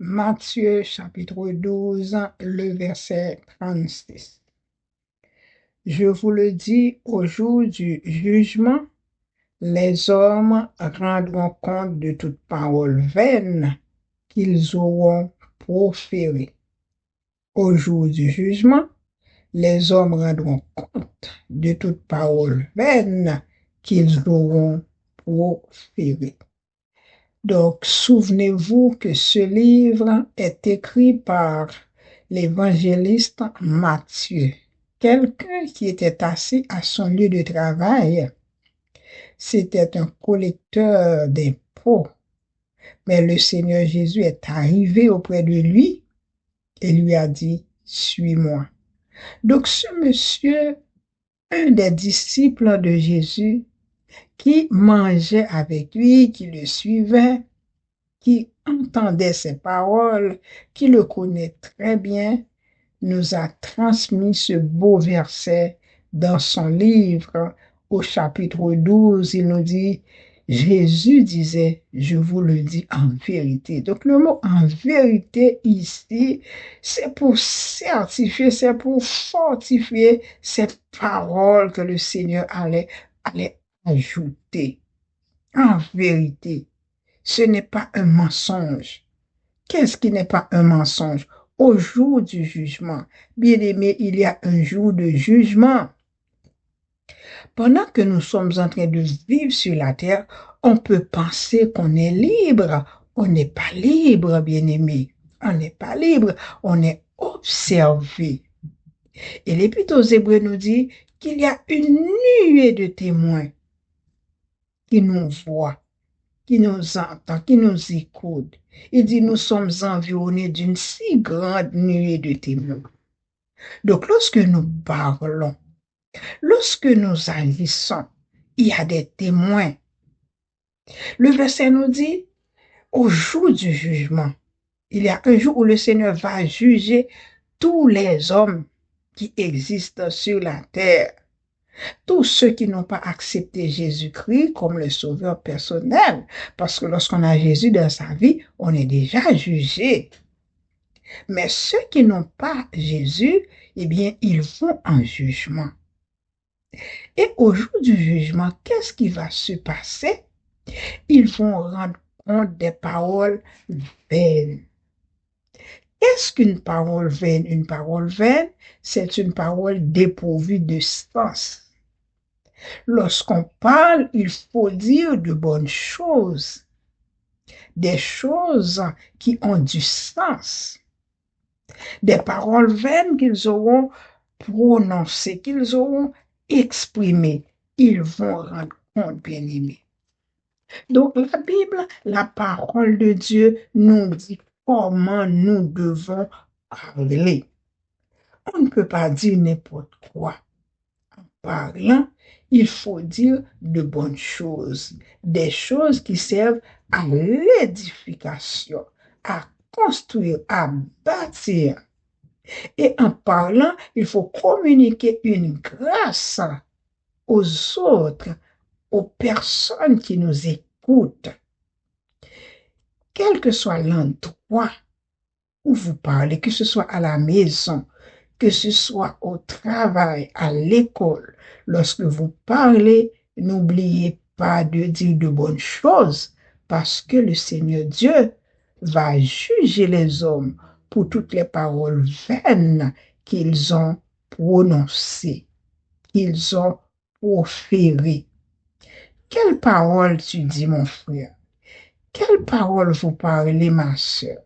Matthieu chapitre 12, le verset 36. Je vous le dis, au jour du jugement, les hommes rendront compte de toute parole vaine qu'ils auront proférée. Au jour du jugement, les hommes rendront compte de toute parole vaine qu'ils auront proférée. Donc, souvenez-vous que ce livre est écrit par l'évangéliste Matthieu, quelqu'un qui était assis à son lieu de travail. C'était un collecteur d'impôts, mais le Seigneur Jésus est arrivé auprès de lui et lui a dit, « Suis-moi ». Donc, ce monsieur, un des disciples de Jésus, qui mangeait avec lui, qui le suivait, qui entendait ses paroles, qui le connaît très bien, nous a transmis ce beau verset dans son livre. Au chapitre 12, il nous dit, Jésus disait, je vous le dis en vérité. Donc le mot en vérité ici, c'est pour certifier, c'est pour fortifier cette parole que le Seigneur allait ajouter. En vérité. Ce n'est pas un mensonge. Qu'est-ce qui n'est pas un mensonge? Au jour du jugement, bien aimé, il y a un jour de jugement. Pendant que nous sommes en train de vivre sur la terre, on peut penser qu'on est libre. On n'est pas libre, bien aimé. On n'est pas libre. On est observé. Et l'Épître aux Hébreux nous dit qu'il y a une nuée de témoins qui nous voient, qui nous entend, qui nous écoute. Il dit, nous sommes environnés d'une si grande nuée de témoins. Donc, lorsque nous parlons, lorsque nous agissons, il y a des témoins. Le verset nous dit, au jour du jugement, il y a un jour où le Seigneur va juger tous les hommes qui existent sur la terre. Tous ceux qui n'ont pas accepté Jésus-Christ comme le sauveur personnel, parce que lorsqu'on a Jésus dans sa vie, on est déjà jugé. Mais ceux qui n'ont pas Jésus, eh bien, ils vont en jugement. Et au jour du jugement, qu'est-ce qui va se passer? Ils vont rendre compte des paroles vaines. Qu'est-ce qu'une parole vaine? Une parole vaine, c'est une parole dépourvue de sens. Lorsqu'on parle, il faut dire de bonnes choses, des choses qui ont du sens, des paroles vaines qu'ils auront prononcées, qu'ils auront exprimées. Ils vont rendre compte, bien-aimés. Donc la Bible, la parole de Dieu nous dit comment nous devons parler. On ne peut pas dire n'importe quoi. En parlant, il faut dire de bonnes choses, des choses qui servent à l'édification, à construire, à bâtir. Et en parlant, il faut communiquer une grâce aux autres, aux personnes qui nous écoutent. Quel que soit l'endroit où vous parlez, que ce soit à la maison, que ce soit au travail, à l'école, lorsque vous parlez, n'oubliez pas de dire de bonnes choses, parce que le Seigneur Dieu va juger les hommes pour toutes les paroles vaines qu'ils ont prononcées, qu'ils ont proférées. Quelle parole tu dis, mon frère? Quelle parole vous parlez, ma sœur?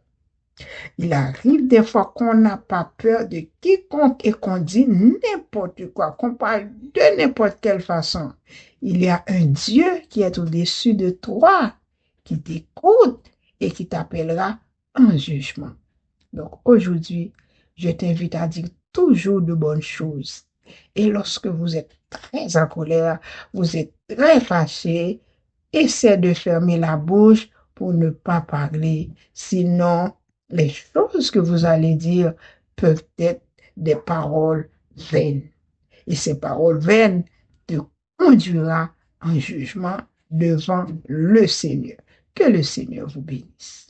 Il arrive des fois qu'on n'a pas peur de quiconque et qu'on dit n'importe quoi, qu'on parle de n'importe quelle façon. Il y a un Dieu qui est au-dessus de toi, qui t'écoute et qui t'appellera en jugement. Donc aujourd'hui, je t'invite à dire toujours de bonnes choses. Et lorsque vous êtes très en colère, vous êtes très fâché, essaie de fermer la bouche pour ne pas parler. Sinon, les choses que vous allez dire peuvent être des paroles vaines. Et ces paroles vaines te conduira en jugement devant le Seigneur. Que le Seigneur vous bénisse.